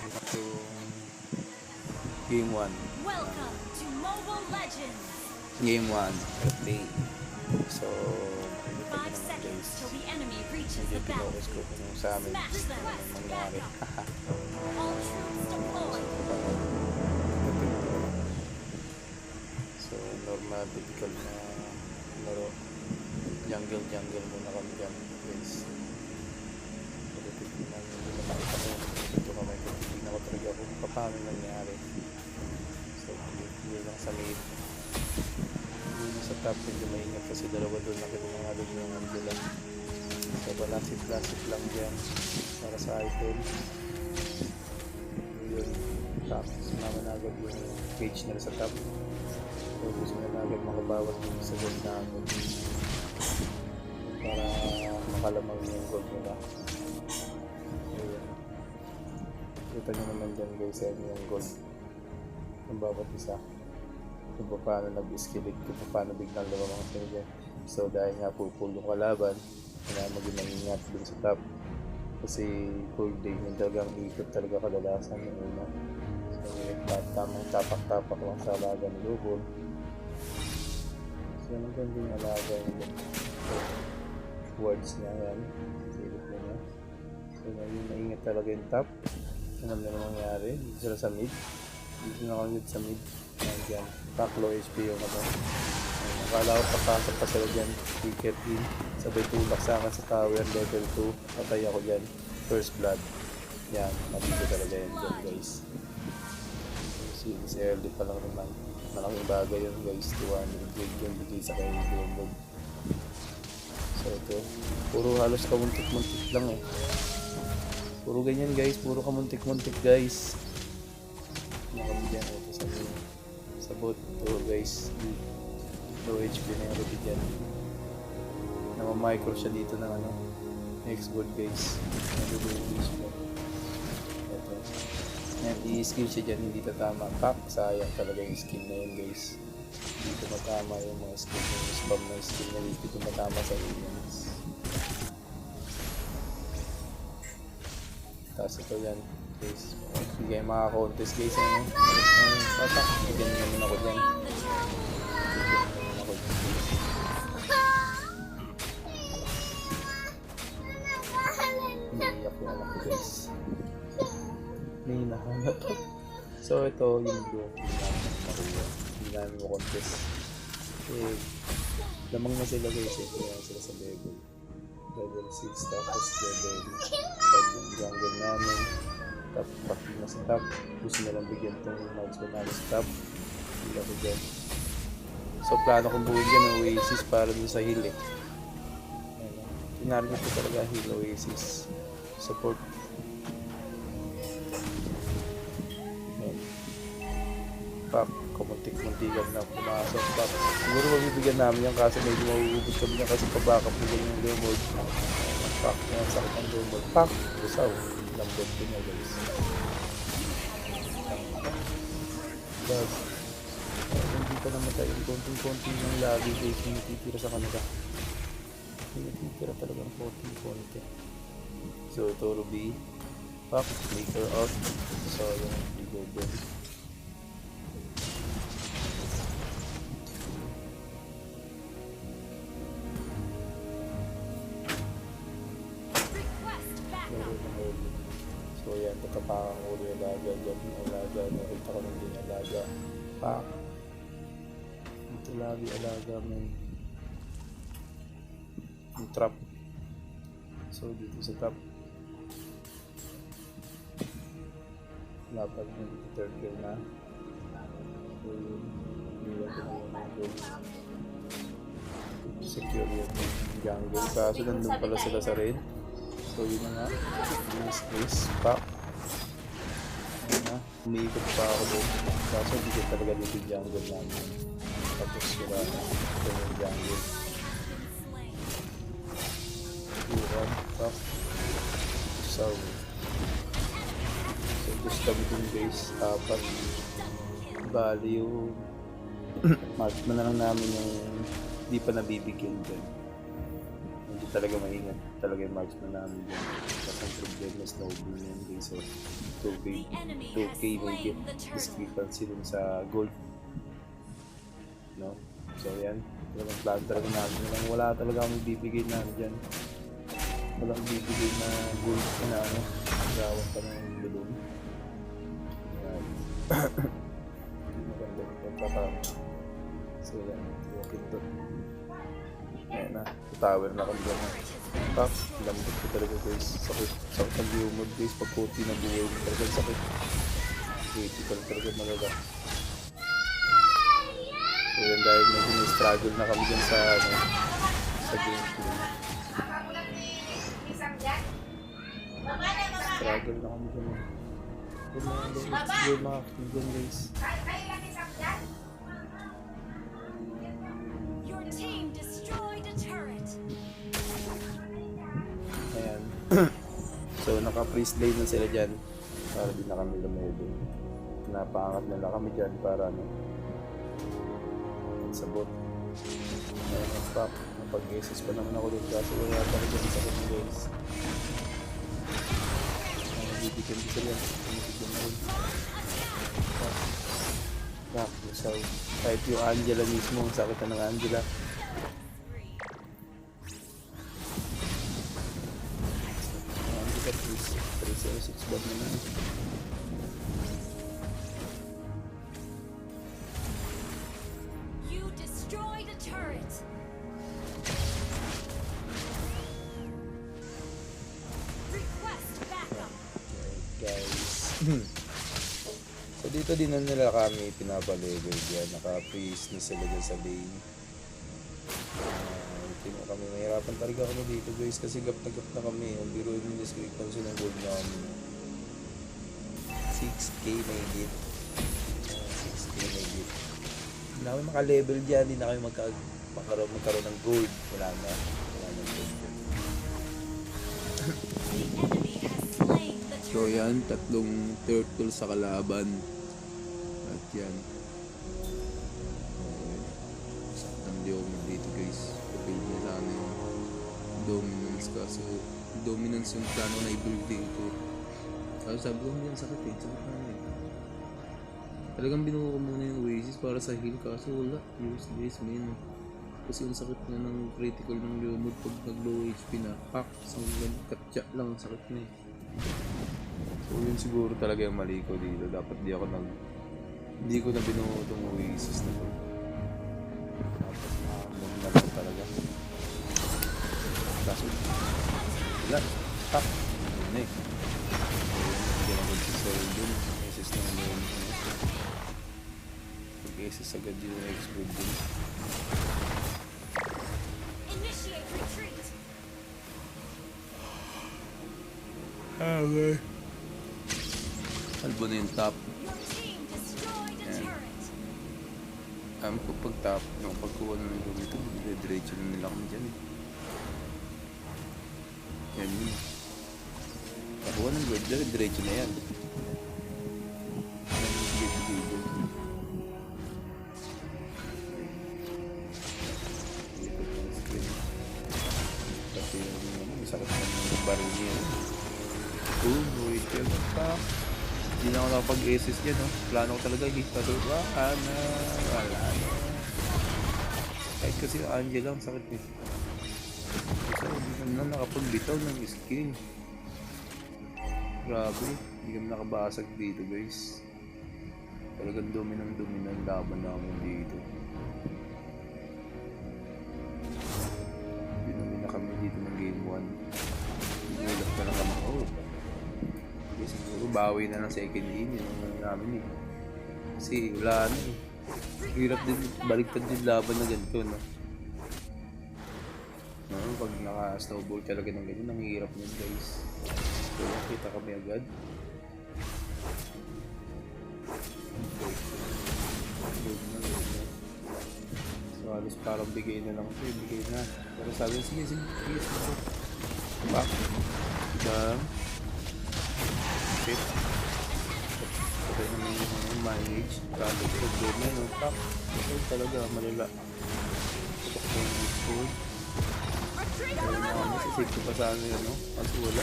to game 1. Welcome to Mobile Legends. Game 1. Play. So, 5 seconds till the enemy reaches medyo the battle. pinukus ko kung sa amin Smash them. anong mangyari. All troops deployed. So, normal, typical na laro. Jungle muna kami dyan, guys. Pagdating namin, hindi na makita ko. Dito kami, hindi na talaga kung paano nangyari. So, hindi lang sa mid. Hindi sa top, medyo maingat kasi dalawa doon nakita mga doon yung ambula. So, balasip lang dyan para sa item. Yun, top. Sumama na agad yung cage nila sa top. So, gusto na agad makabawas dito sa gold namin para makalamang yung gold nila. Ayan. Kita nyo naman dyan guys, yan yung gold ng bawat isa. Kung paano nag-escalate, kung paano biglang lumamang sila dyan. So dahil nga pupul yung kalaban, kailangan maging mangingat dun sa top. Kasi full day yung talagang ikot talaga kadalasan yung una. So tamang tapak-tapak lang sa alaga ng lubol. So yung ganda yung alaga nila. So, words niya yan. Silip na niya. So ngayon maingat talaga yung top. Alam na naman nangyari. Dito sila sa mid. Dito na kami sa mid. Nandiyan. Pack low HP yung ano. Akala ko papasok pa sila dyan. Ticket in. Sabay tulak sa akin sa tower. Level 2. Patay ako dyan. First blood. Yan. Mabito talaga yan dyan guys. Si early pa lang naman. Malaking bagay yun guys. 200 grade yung bigay sa kayo yung so ito, puro halos kamuntik-muntik lang eh. Puro ganyan guys, puro kamuntik-muntik guys. Nakami dyan ito sa bot. Ito guys, low HP na yung repeat dyan. Namamicro siya dito ng ano, next board guys. Ito. Yan, i-skill siya dyan, hindi tatama. Pak, sayang talaga yung skill na yun guys. Hindi tumatama yung mga skill yung spam na skill na hindi tumatama sa aliens. Tapos ito yan guys, bigay mga contest guys ano? Patak, bigyan naman ako dyan. Naiyak na lang ako guys. May hinahanap. So ito yung blue. Hindi namin mo contest. Eh, lamang na sila guys eh. Kaya sila sa level. Level 6 tapos level 5 yung jungle namin. Top na sa top. Gusto na lang bigyan itong marksman namin sa top. Hindi ako dyan. So plano kong buhin dyan ng Oasis para dun sa heal eh. Tinarget ko talaga heal Oasis. Support. Pak, kumuntik-muntikan na pumasok. Pak, siguro mabibigyan namin yan kaso medyo mauubos kami niya kasi pabackup mo ganyan yung game mode. Pak, yan sakit ang game mode. Pak, gusaw. Lambot ko niya guys. Dad, hindi ka namatay. Konting-konting lang lagi guys yung natitira sa kanila. Yung natitira talaga ng konting-konti. So, ito Ruby. Pak, maker out. So, yung golden. So yan, tatapakan ko ulit yung alaga dyan, alaga, nakita ko nang din alaga. Pak! Ito lagi alaga men. Yung trap. So dito sa trap. Lapad yung third kill na. So yun, niwan ko na yung mga goals. Secure yung jungle. Kaso nandun pala sila sa raid. So yun na nga, space, pak. Yun na, umiikot pa ako doon. Kaso hindi ko talaga dito yung jungle namin. Tapos wala na, ito yung jungle. Iwan, pak. So just kami dun guys, apat. Bali yung marksman na lang namin yung hindi pa nabibigyan dyan. Hindi talaga maingat talaga yung marksman namin dyan. Ang problema snowball yan guys. So, 2K, The enemy 2K has may slain the turtle. discrepancy dun sa gold. No? So yan, talagang plan talaga namin. Wala talaga akong bibigay na ano dyan. Walang bibigay na gold na ano. Gawin pa na yung balloon. Yan. Maganda yung pagkakama. So yan, walking to. Ayan na, tower na kami dyan. Top, lambot ko talaga guys. Sakit ang lumod guys. Pag puti na buhay, talagang sakit. Critical talaga malaga. So yan, dahil medyo struggle na kami dyan sa ano, sa gameplay. Struggle na kami dyan. Good mga kaibigan guys. Your team destroyed a turret. Ayan. So naka-freeze lane na sila dyan. Para di na kami lumabing. Napaangat nila kami dyan para ano, sa bot. Ayan, stop. Napag-assist pa naman ako doon kasi wala talaga sa sakit ng guys. Bibigyan ko sila. Bibigyan na rin. So, kahit yung Angela mismo, ang sakit na ng Angela. Angela, please. 306 bag naman. You destroyed a turret. Request backup. Guys. So dito din na nila kami pinapalevel yan. Naka-freeze na sila dyan sa lane. Tingnan kami. Mahirapan talaga kami dito guys kasi gap na kami. Ang biro yung discrepancy ng gold namin. 6k may hit. 6k may hit. Hindi na kami maka-level dyan. Hindi na kami magkaroon ng gold. Wala na. Wala na gold. The enemy has slain the So turret. yan, tatlong turtle sa kalaban. At yan. Saktan di ako dito guys. Kapil niya sana yung dominance kaso dominance yung plano na i-build dito. Kaso sabi ko hindi yan sakit eh. Sakit na eh. Talagang binuo ko muna yung Oasis para sa heal kaso wala. Useless man. Kasi yung sakit na ng critical ng Leomord pag nag-low HP na pak. So katya lang sakit na eh. So yun siguro talaga yung mali ko dito. Dapat hindi ko na binuo itong Oasis na to. Tapos move na lang talaga. Kaso wala. Tap. Yun na eh. Hindi na magsisell dun. Oasis na yun. Pag-Oasis agad yung expert dun. Initiate retreat. Okay. Albo na yung top. Your team destroyed a Yeah. turret. Pag top, yung pagkuha na ng gamito, diretso na nila kami dyan eh. Yan yun. Pagkuha ng gold dyan, diretso na yan. Yan yung gate-gate. Ikot ng screen. Kasi yung sakit ng baril niya. Boom, wait yun. Hindi na ako nakapag-assist dyan, no? Plano ko talaga, hit pa doon. Wala na. Kahit kasi yung Angela, ang sakit eh. Kasi hindi na nakapagbitaw ng skin. Grabe, hindi kami nakabasag dito guys. Talagang dominang laban namin dito. Binumi na kami dito ng game 1. Nilap na lang kami. Oh. Okay, siguro bawi na lang second game. Yun ang namin eh. Kasi wala na eh. Hirap din, baliktad din laban na ganito, no? No, pag naka-snowball talaga ng ganyan, ang hirap nun guys. So, kita kami agad. Good na. So, halos parang bigay na lang ito, bigay na. Pero sabi, sige, back. Bang. Fit. Okay naman yung manage. Grabe ko. Good na, no? Pak. Okay talaga, malala. Tutok na yung food. Masisave ko pa sa ano yun, no? Kaso wala.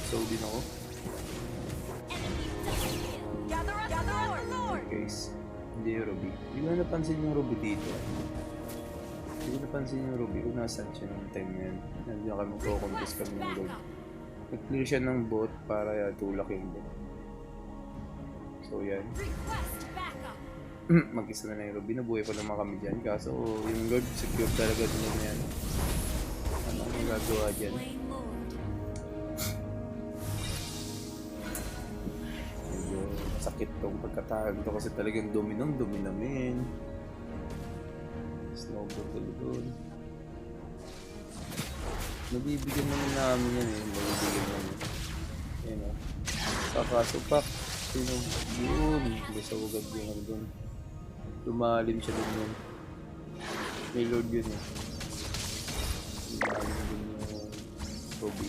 So din ako. Gather up the Lord. Guys, hindi yung Ruby. Hindi ko na napansin yung Ruby dito. Hindi ko napansin yung Ruby kung nasaan siya ng time na yan. Nandiyan kami magko-contest kami ng gold. Nag-clear siya ng bot para tulak yung bot. So yan. Request backup. Mag-isa na yung Ruby. Nabuhay pa naman kami dyan. Kaso yung Lord secure talaga din yan. Ano ang gagawa dyan? Flame Lord. Medyo sakit tong pagkatahan to kasi talagang dominamin. Snowball tuloy doon. Nabibigyan naman namin yan eh. Nabibigyan namin. Ayan o. Kakasupak. Sino? Yun. Basta agad yun doon. Lumalim siya doon yun. May Lord yun eh. Lumalim doon yung Ruby.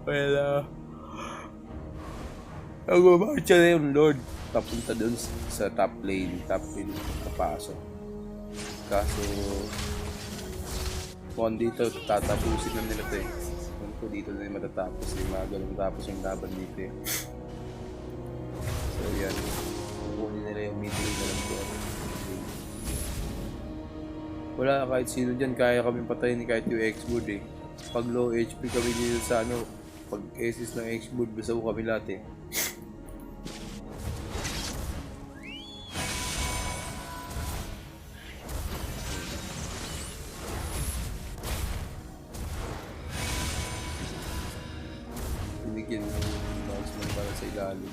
Well, nagmamarcha na yung Lord. Papunta doon sa top lane kapasok. Kaso, kung dito, tatapusin na nila ito eh. Kung dito na yung matatapos, yung mga ganun tapos yung laban dito eh. So yan, kukunin nila yung mid lane na lang doon. Wala, kahit sino dyan, kaya kami patayin kahit yung X-Board eh. Pag low HP kami dito sa ano, pag SS ng X-Board, basta ko kami lahat eh. Binigyan ng marksman para sa ilalim.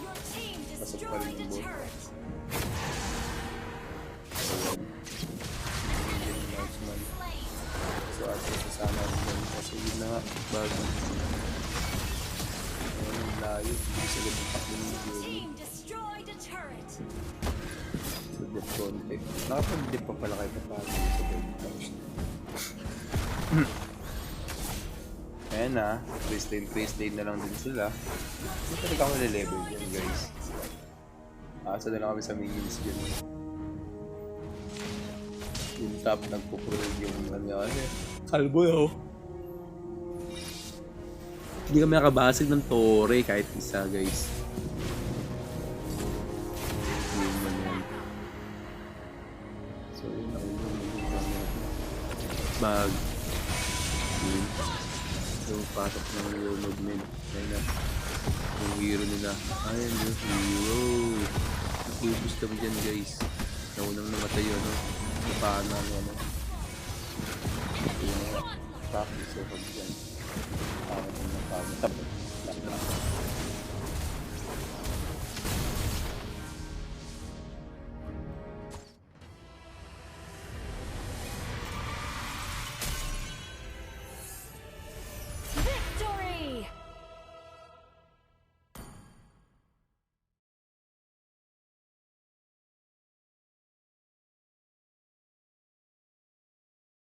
Your team Pasok pa rin destroyed a yung bot. turret. Ayan. Binigyan ng marksman. So atin sasama rin kasi yun na nga, bago. Ayan ang layo, hindi sa gandang takbo ng Your Yomi. team destroyed a turret. Sa death contact. Nakapag-dip pa pala kayo paano sa death contact. Ayan na, face lane na lang din sila. Hindi talaga ako na-level dyan guys. Asa na lang kami sa minions dyan. Yung top nagpo-prove yung ano kasi. Kalbo na oh. Hindi kami nakabasag ng tore kahit isa guys. Yun man yan. So yun ako yung bag. Yun. So patok ng Leonod mid. Ayun na. Yung hero nila. Ayun yung hero. Nakubus kami dyan guys. Naunang namatay yun ano. Napana ano. Ayun na. Practice ako dyan. Tapos tapos.